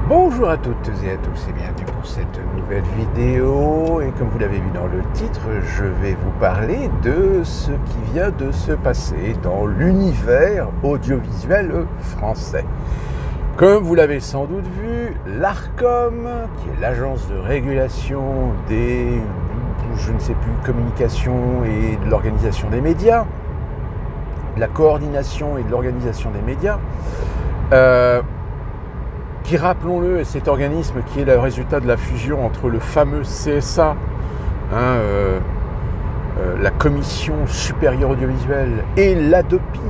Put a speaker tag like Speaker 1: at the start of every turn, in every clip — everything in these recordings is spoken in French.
Speaker 1: Bonjour à toutes et à tous et bienvenue pour cette nouvelle vidéo. Et comme vous l'avez vu dans le titre, je vais vous parler de ce qui vient de se passer dans l'univers audiovisuel français. Comme vous l'avez sans doute vu, l'ARCOM, qui est l'agence de régulation des, communications et de l'organisation des médias, de la coordination et de l'organisation des médias, qui, rappelons-le, est cet organisme qui est le résultat de la fusion entre le fameux CSA, la Commission supérieure audiovisuelle, et l'ADOPI,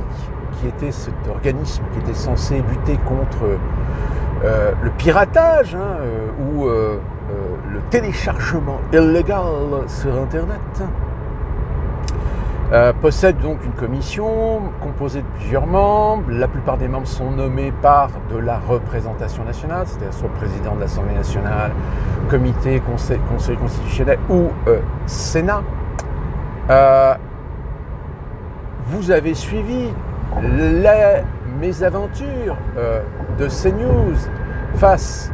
Speaker 1: qui était cet organisme qui était censé lutter contre le piratage ou le téléchargement illégal sur Internet. Possède donc une commission composée de plusieurs membres. La plupart des membres sont nommés par de la représentation nationale, c'est-à-dire soit le président de l'Assemblée nationale, comité, conseil constitutionnel ou Sénat. Vous avez suivi les mésaventures de CNews face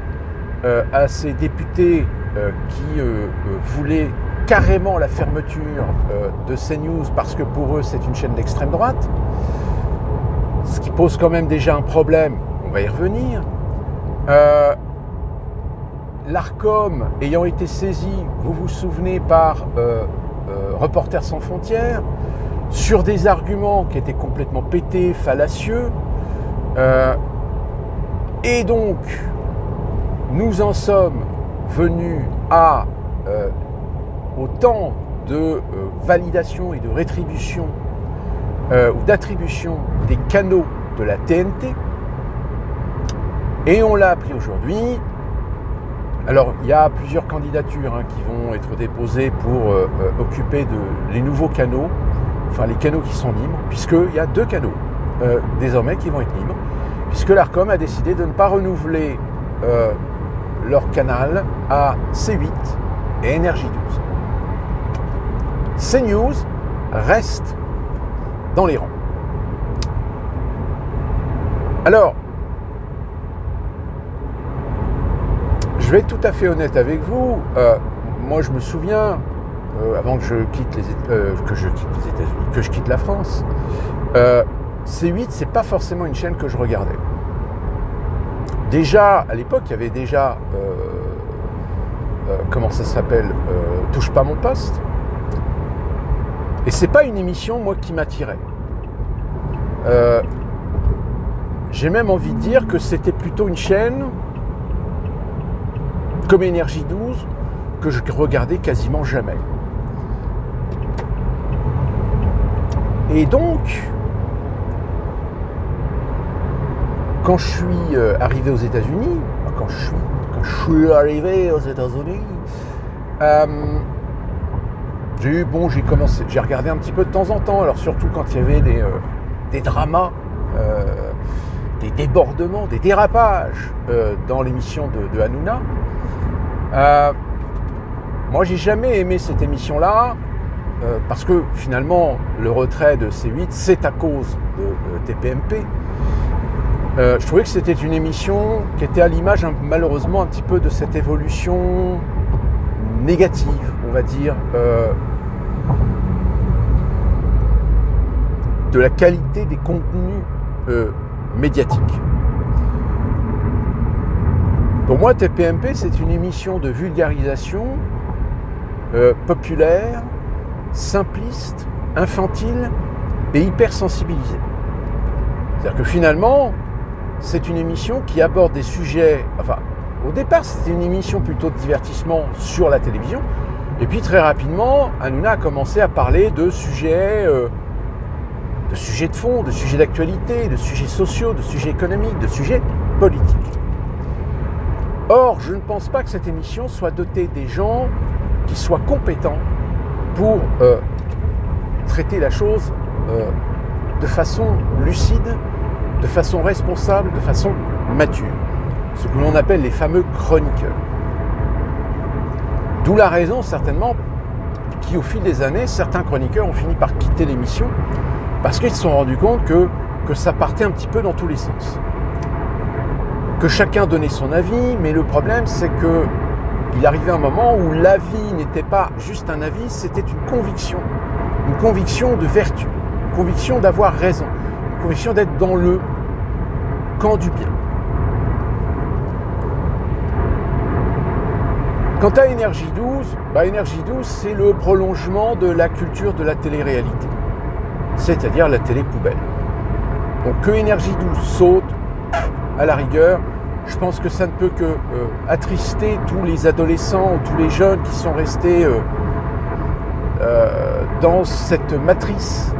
Speaker 1: à ces députés qui voulaient carrément la fermeture de CNews parce que pour eux c'est une chaîne d'extrême droite, ce qui pose quand même déjà un problème, on va y revenir. L'ARCOM ayant été saisi, vous vous souvenez, par Reporters sans frontières, sur des arguments qui étaient complètement pétés, fallacieux, et donc nous en sommes venus à au temps de validation et de rétribution ou d'attribution des canaux de la TNT. Et on l'a appris aujourd'hui. Alors, il y a plusieurs candidatures qui vont être déposées pour occuper les nouveaux canaux, enfin les canaux qui sont libres, puisqu'il y a 2 canaux désormais qui vont être libres, puisque l'ARCOM a décidé de ne pas renouveler leur canal à C8 et NRJ12. CNews reste dans les rangs. Alors, je vais être tout à fait honnête avec vous. Moi, je me souviens, avant que je quitte que je quitte la France, C8, c'est pas forcément une chaîne que je regardais. Déjà, à l'époque, il y avait déjà, comment ça s'appelle, Touche pas mon poste. Et c'est pas une émission, moi, qui m'attirait. J'ai même envie de dire que c'était plutôt une chaîne, comme NRJ12, que je regardais quasiment jamais. Et donc, quand je suis arrivé aux États-Unis, quand je suis arrivé aux États-Unis, j'ai regardé un petit peu de temps en temps, alors surtout quand il y avait des dramas, des débordements, des dérapages dans l'émission de Hanouna. Moi, j'ai jamais aimé cette émission-là, parce que finalement, le retrait de C8, c'est à cause de TPMP. Je trouvais que c'était une émission qui était à l'image, malheureusement, un petit peu de cette évolution négative, on va dire, de la qualité des contenus médiatiques. Pour moi, TPMP, c'est une émission de vulgarisation populaire, simpliste, infantile et hyper sensibilisée. C'est-à-dire que finalement, c'est une émission qui aborde des sujets... Enfin, au départ, c'était une émission plutôt de divertissement sur la télévision. Et puis, très rapidement, Hanouna a commencé à parler de sujets de fond, de sujets d'actualité, de sujets sociaux, de sujets économiques, de sujets politiques. Or, je ne pense pas que cette émission soit dotée des gens qui soient compétents pour traiter la chose de façon lucide, de façon responsable, de façon mature. Ce que l'on appelle les fameux chroniqueurs. D'où la raison, certainement, qui, au fil des années, certains chroniqueurs ont fini par quitter l'émission parce qu'ils se sont rendus compte que ça partait un petit peu dans tous les sens. que chacun donnait son avis, mais le problème c'est que il arrivait un moment où l'avis n'était pas juste un avis, c'était une conviction de vertu, une conviction d'avoir raison, une conviction d'être dans le camp du bien. Quant à Énergie 12, Énergie 12 c'est le prolongement de la culture de la télé-réalité, c'est-à-dire la télé-poubelle. Donc que Énergie 12 saute, à la rigueur, je pense que ça ne peut que attrister tous les adolescents ou tous les jeunes qui sont restés dans cette matrice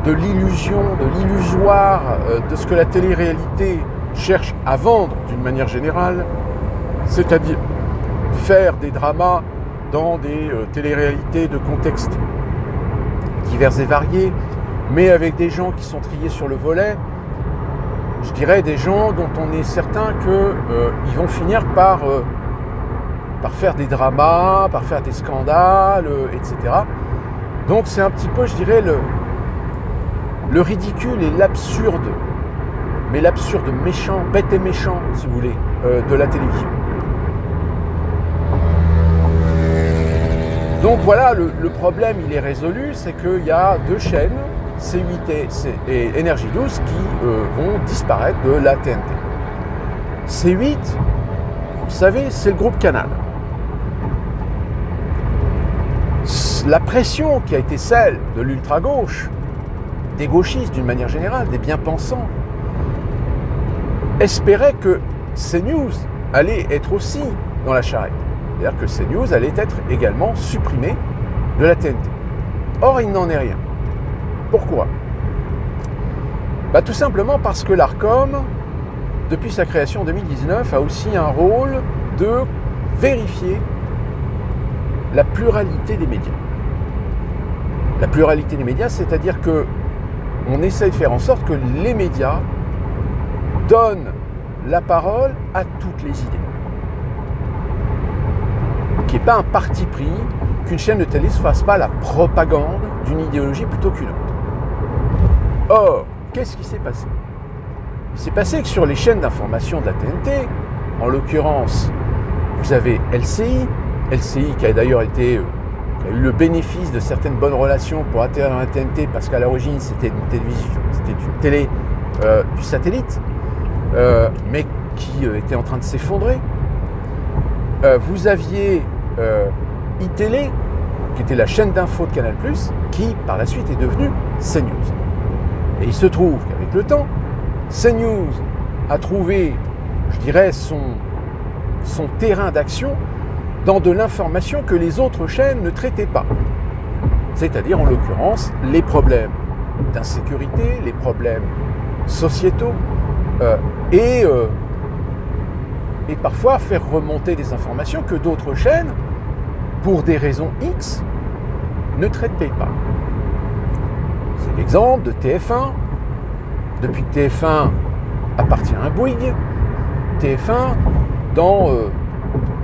Speaker 1: de l'illusion, de l'illusoire, de ce que la télé-réalité cherche à vendre d'une manière générale, c'est-à-dire faire des dramas dans des télé-réalités de contextes divers et variés, mais avec des gens qui sont triés sur le volet, je dirais des gens dont on est certain qu'ils vont finir par faire des dramas, par faire des scandales, etc. Donc c'est un petit peu, je dirais, le ridicule et l'absurde, mais l'absurde méchant, bête et méchant, si vous voulez, de la télévision. Donc voilà, le problème, il est résolu, c'est qu'il y a deux chaînes, C8 et Énergie 12, qui vont disparaître de la TNT. C8, vous le savez, c'est le groupe Canal. La pression qui a été celle de l'ultra-gauche, des gauchistes d'une manière générale, des bien-pensants, espérait que CNews allait être aussi dans la charrette. C'est-à-dire que CNews allait être également supprimé de la TNT. Or, il n'en est rien. Pourquoi ? Tout simplement parce que l'Arcom, depuis sa création en 2019, a aussi un rôle de vérifier la pluralité des médias. La pluralité des médias, c'est-à-dire que on essaie de faire en sorte que les médias donnent la parole à toutes les idées. Qu'il n'y ait pas un parti pris, qu'une chaîne de télé ne fasse pas la propagande d'une idéologie plutôt qu'une autre. Or, qu'est-ce qui s'est passé ? Il s'est passé que sur les chaînes d'information de la TNT, en l'occurrence, vous avez LCI qui a d'ailleurs qui a eu le bénéfice de certaines bonnes relations pour atterrir dans la TNT, parce qu'à l'origine c'était une télévision, c'était une télé du satellite, mais qui était en train de s'effondrer. Vous aviez iTélé, qui était la chaîne d'info de Canal+, qui par la suite est devenue CNews. Et il se trouve qu'avec le temps, CNews a trouvé, je dirais, son terrain d'action dans de l'information que les autres chaînes ne traitaient pas. C'est-à-dire, en l'occurrence, les problèmes d'insécurité, les problèmes sociétaux, et parfois faire remonter des informations que d'autres chaînes, pour des raisons X, ne traitaient pas. C'est l'exemple de TF1. Depuis que TF1 appartient à Bouygues, TF1, dans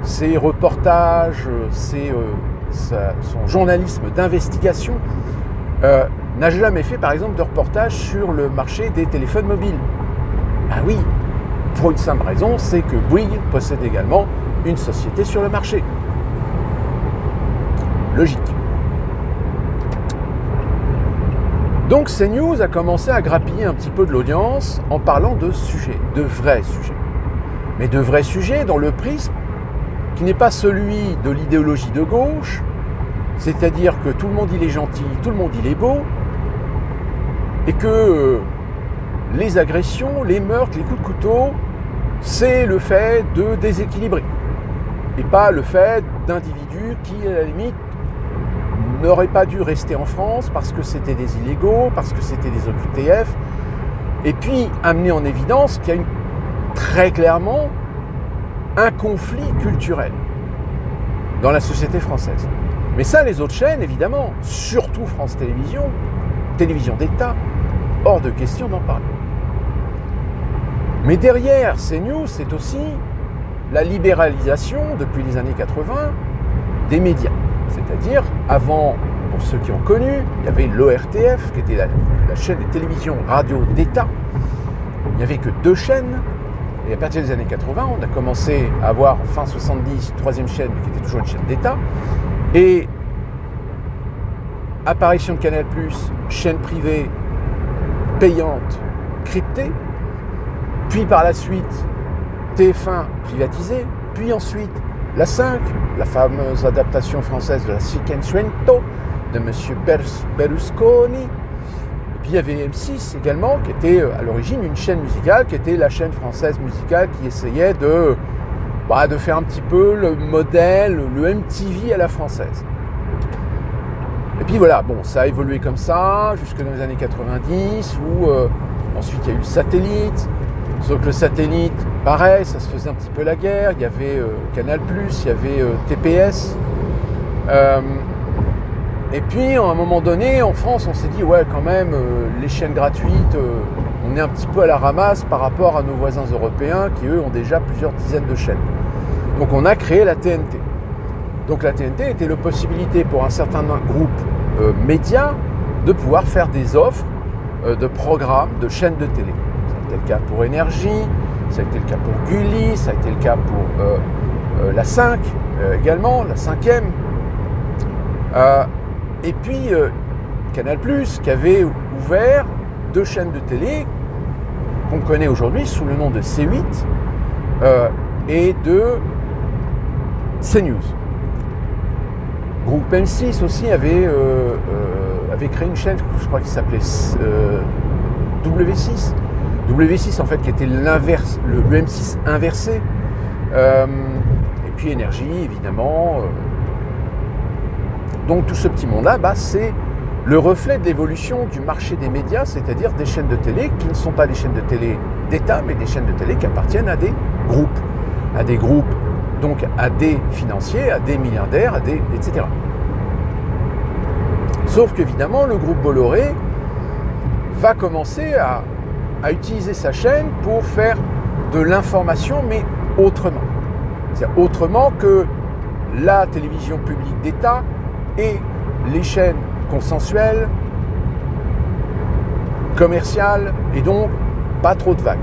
Speaker 1: ses reportages, son journalisme d'investigation, n'a jamais fait par exemple de reportage sur le marché des téléphones mobiles. Oui, pour une simple raison, c'est que Bouygues possède également une société sur le marché. Logique. Donc CNews a commencé à grappiller un petit peu de l'audience en parlant de sujets, de vrais sujets. Mais de vrais sujets dans le prisme qui n'est pas celui de l'idéologie de gauche, c'est-à-dire que tout le monde il est gentil, tout le monde il est beau, et que les agressions, les meurtres, les coups de couteau, c'est le fait de déséquilibrer, et pas le fait d'individus qui, à la limite, n'auraient pas dû rester en France parce que c'était des illégaux, parce que c'était des OQTF, et puis amener en évidence qu'il y a très clairement un conflit culturel dans la société française. Mais ça, les autres chaînes, évidemment, surtout France Télévisions, télévision d'État, hors de question d'en parler. Mais derrière CNews, c'est aussi la libéralisation, depuis les années 80, des médias. C'est-à-dire, avant, pour ceux qui ont connu, il y avait l'ORTF, qui était la chaîne de télévision radio d'État. Il n'y avait que deux chaînes, Et à partir des années 80, on a commencé à avoir, fin 70, une troisième chaîne, mais qui était toujours une chaîne d'État. Et apparition de Canal+, chaîne privée, payante, cryptée. Puis par la suite, TF1 privatisé. Puis ensuite, la 5, la fameuse adaptation française de la Cinquecento de M. Berlusconi. Et puis il y avait M6 également, qui était à l'origine une chaîne musicale, qui était la chaîne française musicale qui essayait de faire un petit peu le modèle, le MTV à la française. Et puis voilà, bon, ça a évolué comme ça, jusque dans les années 90, où ensuite il y a eu le satellite. Sauf que le satellite, pareil, ça se faisait un petit peu la guerre. Il y avait Canal+, il y avait TPS. Et puis, à un moment donné, en France, on s'est dit, ouais, quand même, les chaînes gratuites, on est un petit peu à la ramasse par rapport à nos voisins européens qui, eux, ont déjà plusieurs dizaines de chaînes. Donc, on a créé la TNT. Donc, la TNT était la possibilité pour un certain groupe médias de pouvoir faire des offres de programmes, de chaînes de télé. Ça a été le cas pour Énergie, ça a été le cas pour Gulli, ça a été le cas pour la 5 également, la 5e. Et puis Canal+, qui avait ouvert 2 chaînes de télé qu'on connaît aujourd'hui sous le nom de C8 et de CNews. Groupe M6 aussi avait créé une chaîne, je crois qu'il s'appelait W6. W6 en fait qui était l'inverse, le M6 inversé. Et puis Énergie évidemment. Donc tout ce petit monde-là, c'est le reflet de l'évolution du marché des médias, c'est-à-dire des chaînes de télé qui ne sont pas des chaînes de télé d'État, mais des chaînes de télé qui appartiennent à des groupes, donc à des financiers, à des milliardaires, etc. Sauf qu'évidemment, le groupe Bolloré va commencer à utiliser sa chaîne pour faire de l'information, mais autrement. C'est-à-dire autrement que la télévision publique d'État et les chaînes consensuelles, commerciales, et donc pas trop de vagues.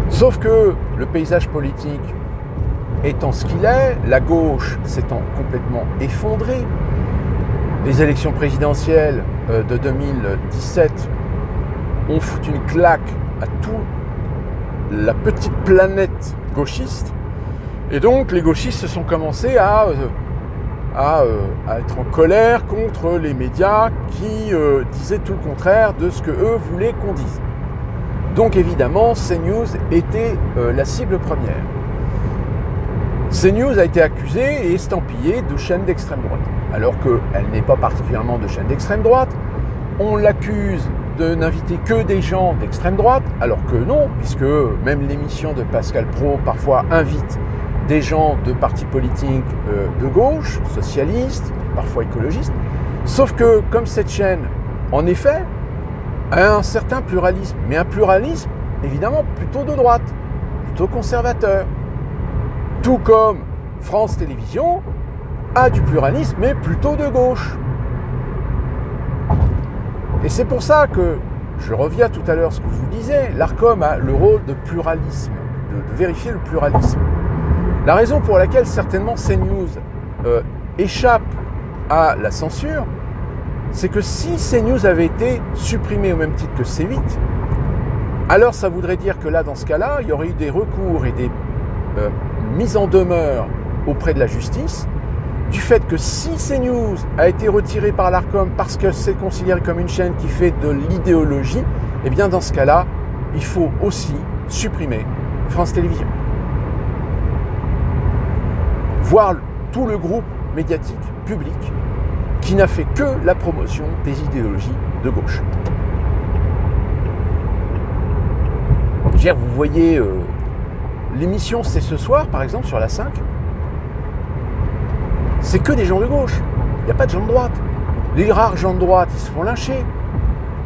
Speaker 1: Sauf que le paysage politique étant ce qu'il est, la gauche s'étant complètement effondrée, les élections présidentielles de 2017 ont foutu une claque à toute la petite planète gauchiste. Et donc les gauchistes se sont commencés à être en colère contre les médias qui disaient tout le contraire de ce qu'eux voulaient qu'on dise. Donc évidemment, CNews était la cible première. CNews a été accusée et estampillée de chaîne d'extrême droite, alors qu'elle n'est pas particulièrement de chaîne d'extrême droite. On l'accuse de n'inviter que des gens d'extrême droite, alors que non, puisque même l'émission de Pascal Praud parfois invite des gens de partis politiques de gauche, socialistes, parfois écologistes. Sauf que comme cette chaîne, en effet, a un certain pluralisme, mais un pluralisme évidemment plutôt de droite, plutôt conservateur. Tout comme France Télévisions a du pluralisme, mais plutôt de gauche. Et c'est pour ça que, je reviens tout à l'heure à ce que je vous disais, l'Arcom a le rôle de pluralisme, de vérifier le pluralisme. La raison pour laquelle certainement CNews échappe à la censure, c'est que si CNews avait été supprimé au même titre que C8, alors ça voudrait dire que là, dans ce cas-là, il y aurait eu des recours et des mises en demeure auprès de la justice, du fait que si CNews a été retiré par l'Arcom parce que c'est considéré comme une chaîne qui fait de l'idéologie, eh bien dans ce cas-là, il faut aussi supprimer France Télévisions. Voire tout le groupe médiatique public qui n'a fait que la promotion des idéologies de gauche. Je veux dire, vous voyez, l'émission C'est ce soir, par exemple, sur la 5, c'est que des gens de gauche. Il n'y a pas de gens de droite. Les rares gens de droite, ils se font lyncher.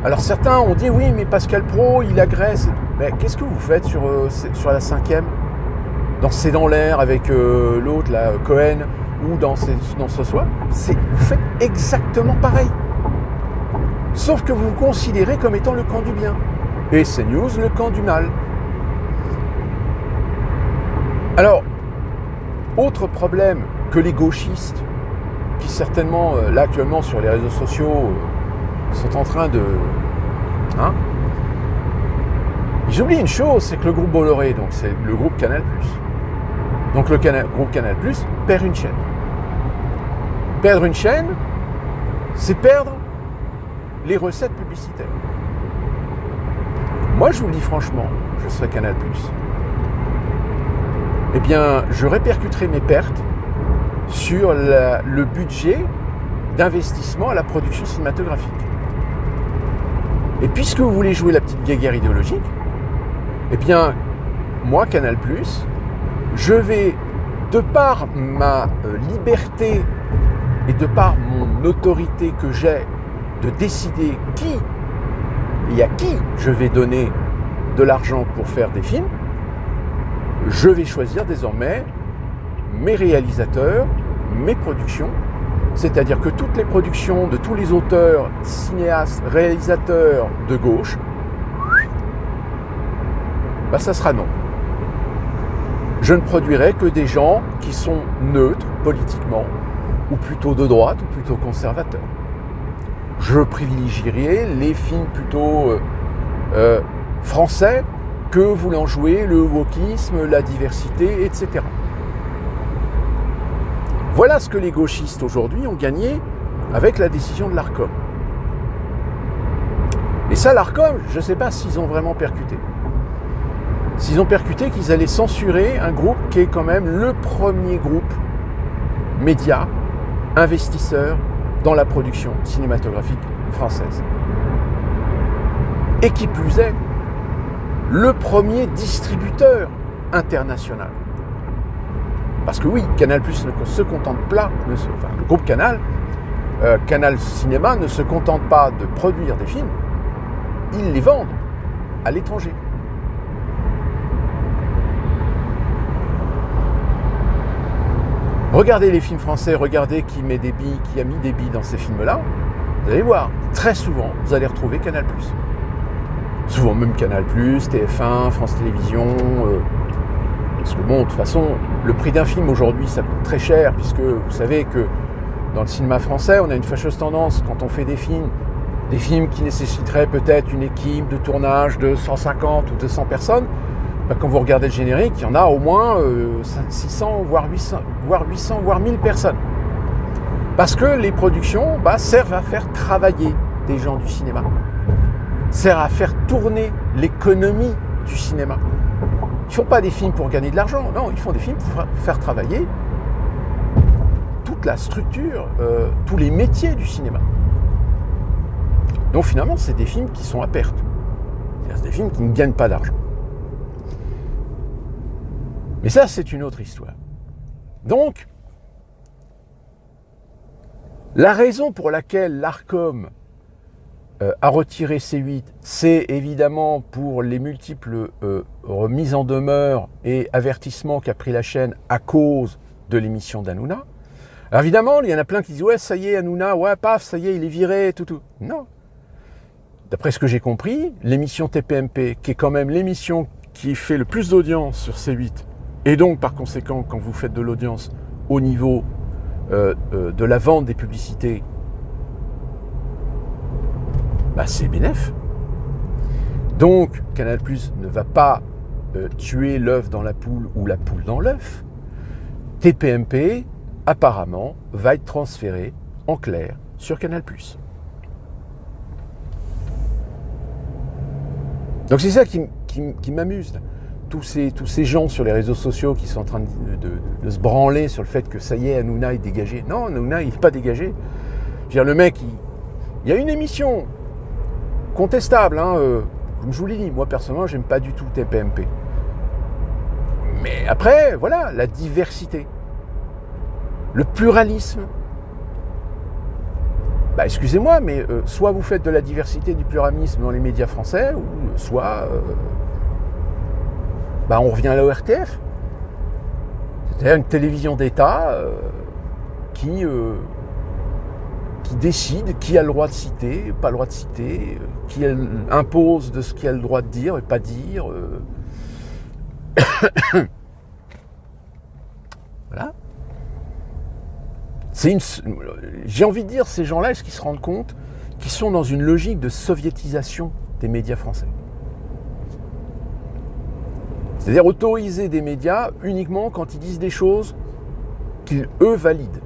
Speaker 1: Alors certains ont dit, oui, mais Pascal Praud, il agresse. Mais qu'est-ce que vous faites sur la 5e ? Dans C'est dans l'air avec l'autre, là, Cohen, ou dans Ce soir, vous faites exactement pareil. Sauf que vous vous considérez comme étant le camp du bien. et CNews, le camp du mal. Alors, autre problème que les gauchistes, qui certainement, là actuellement sur les réseaux sociaux, sont en train de... Ils oublient une chose, c'est que le groupe Bolloré, donc c'est le groupe Canal+. Donc le groupe Canal+, perd une chaîne. Perdre une chaîne, c'est perdre les recettes publicitaires. Moi, je vous le dis franchement, je serais Canal+. Eh bien, je répercuterai mes pertes sur le budget d'investissement à la production cinématographique. Et puisque vous voulez jouer la petite guéguerre idéologique, eh bien, moi, Canal+, je vais, de par ma liberté et de par mon autorité que j'ai de décider qui et à qui je vais donner de l'argent pour faire des films, je vais choisir désormais mes réalisateurs, mes productions, c'est-à-dire que toutes les productions de tous les auteurs, cinéastes, réalisateurs de gauche, ça sera non. Je ne produirai que des gens qui sont neutres politiquement, ou plutôt de droite, ou plutôt conservateurs. Je privilégierai les films plutôt français que voulant jouer le wokisme, la diversité, etc. Voilà ce que les gauchistes aujourd'hui ont gagné avec la décision de l'Arcom. Et ça, l'Arcom, je ne sais pas s'ils ont vraiment percuté. S'ils ont percuté qu'ils allaient censurer un groupe qui est quand même le premier groupe média, investisseur dans la production cinématographique française. Et qui plus est, le premier distributeur international. Parce que oui, Canal+ ne se contente pas, le groupe Canal, Canal Cinéma ne se contente pas de produire des films, ils les vendent à l'étranger. Regardez les films français, regardez qui a mis des billes dans ces films-là, vous allez voir, très souvent, vous allez retrouver Canal+. Souvent même Canal+, TF1, France Télévisions, parce que bon, de toute façon, le prix d'un film aujourd'hui, ça coûte très cher, puisque vous savez que dans le cinéma français, on a une fâcheuse tendance, quand on fait des films qui nécessiteraient peut-être une équipe de tournage de 150 ou 200 personnes, quand vous regardez le générique, il y en a au moins 600, voire 800, voire 1000 personnes. Parce que les productions servent à faire travailler des gens du cinéma, servent à faire tourner l'économie du cinéma. Ils ne font pas des films pour gagner de l'argent, non, ils font des films pour faire travailler toute la structure, tous les métiers du cinéma. Donc finalement, c'est des films qui sont à perte. C'est des films qui ne gagnent pas d'argent. Mais ça, c'est une autre histoire. Donc, la raison pour laquelle l'Arcom a retiré C8, c'est évidemment pour les multiples remises en demeure et avertissements qu'a pris la chaîne à cause de l'émission d'Hanouna. Alors évidemment, il y en a plein qui disent « Ouais, ça y est, Hanouna, ouais, paf, ça y est, il est viré, tout. » Non. D'après ce que j'ai compris, l'émission TPMP, qui est quand même l'émission qui fait le plus d'audience sur C8, et donc par conséquent, quand vous faites de l'audience au niveau de la vente des publicités, c'est bénef. Donc, Canal+ ne va pas tuer l'œuf dans la poule ou la poule dans l'œuf. TPMP, apparemment, va être transféré en clair sur Canal+. Donc c'est ça qui m'amuse. Tous ces gens sur les réseaux sociaux qui sont en train de se branler sur le fait que ça y est, Hanouna est dégagé. Non, Hanouna, il n'est pas dégagé. Je veux dire, le mec, il y a une émission contestable, comme je vous l'ai dit, moi personnellement, j'aime pas du tout TPMP. Mais après, voilà, la diversité, le pluralisme. Excusez-moi, mais soit vous faites de la diversité, du pluralisme dans les médias français, ou soit on revient à l'ORTF. C'est-à-dire une télévision d'État qui qui décide qui a le droit de citer, pas le droit de citer, qui impose de ce qu'il a le droit de dire et pas dire. Voilà. J'ai envie de dire, ces gens-là, est-ce qu'ils se rendent compte qu'ils sont dans une logique de soviétisation des médias français? C'est-à-dire autoriser des médias uniquement quand ils disent des choses qu'ils, eux, valident.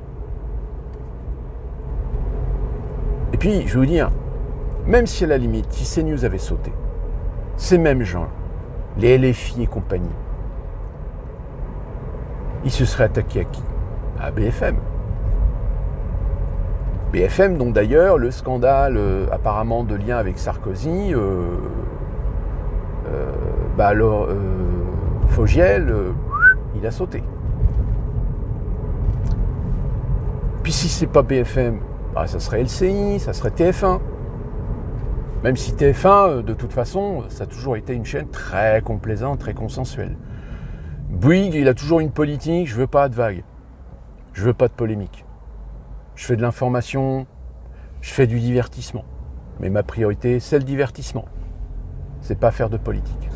Speaker 1: Et puis, je vais vous dire, même si à la limite, si CNews avait sauté, ces mêmes gens, les LFI et compagnie, ils se seraient attaqués à qui? À BFM. BFM, dont d'ailleurs le scandale apparemment de lien avec Sarkozy, Fogiel, il a sauté. Puis si c'est pas BFM, ça serait LCI, ça serait TF1. Même si TF1, de toute façon, ça a toujours été une chaîne très complaisante, très consensuelle. Bouygues, il a toujours une politique, je veux pas de vagues, je veux pas de polémique. Je fais de l'information, je fais du divertissement. Mais ma priorité, c'est le divertissement. C'est pas faire de politique.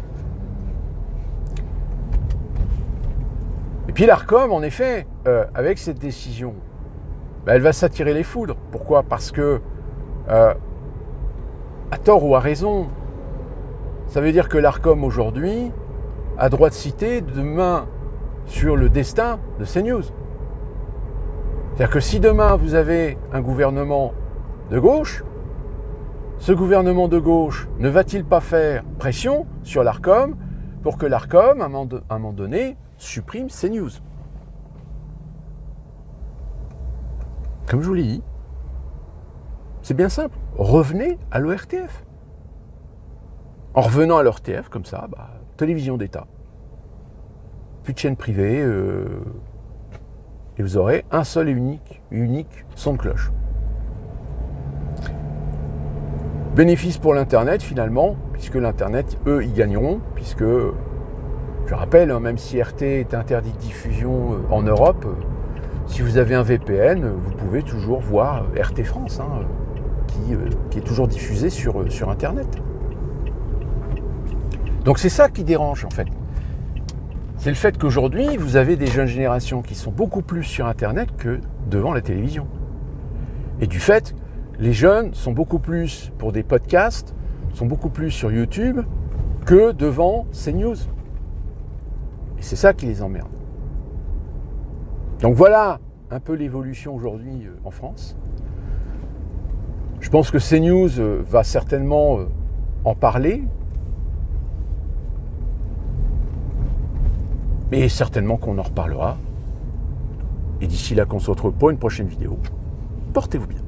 Speaker 1: Et puis l'Arcom, en effet, avec cette décision, elle va s'attirer les foudres. Pourquoi? Parce que, à tort ou à raison, ça veut dire que l'Arcom aujourd'hui a droit de citer demain sur le destin de CNews. C'est-à-dire que si demain vous avez un gouvernement de gauche, ce gouvernement de gauche ne va-t-il pas faire pression sur l'Arcom pour que l'Arcom, à un moment donné, supprime CNews? Comme je vous l'ai dit, c'est bien simple. Revenez à l'ORTF. En revenant à l'ORTF, comme ça, télévision d'État. Plus de chaîne privée, et vous aurez un seul et unique son de cloche. Bénéfice pour l'Internet, finalement, puisque l'Internet, eux, ils gagneront, puisque, je rappelle, même si RT est interdit de diffusion en Europe, si vous avez un VPN, vous pouvez toujours voir RT France, qui est toujours diffusé sur Internet. Donc c'est ça qui dérange, en fait. C'est le fait qu'aujourd'hui, vous avez des jeunes générations qui sont beaucoup plus sur Internet que devant la télévision. Et du fait, les jeunes sont beaucoup plus pour des podcasts, sont beaucoup plus sur YouTube que devant CNews. Et c'est ça qui les emmerde. Donc voilà un peu l'évolution aujourd'hui en France. Je pense que CNews va certainement en parler. Mais certainement qu'on en reparlera. Et d'ici là qu'on se retrouve pour une prochaine vidéo. Portez-vous bien.